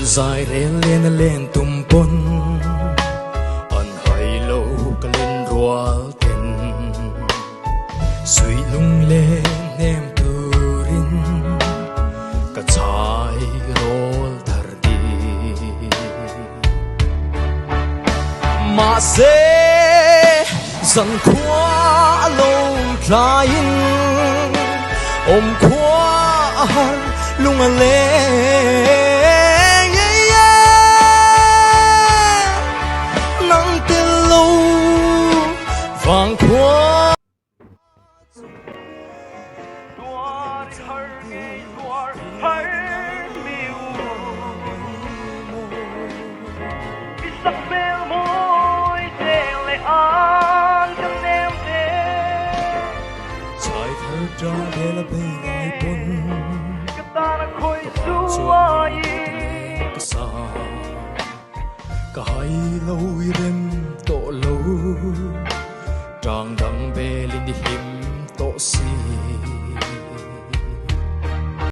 dài lên lên tum pon an hai lâu ka lên rual ten suy lung lên em turin ka chai rol thar di mà se dần khóa lâu tlain ôm khóa lung lên vàng khóa trái thơ ra để là bề ngoài bồn cái xa cả hai lâu đêm tổ lâu trang đăng về lên đi hiểm tổ si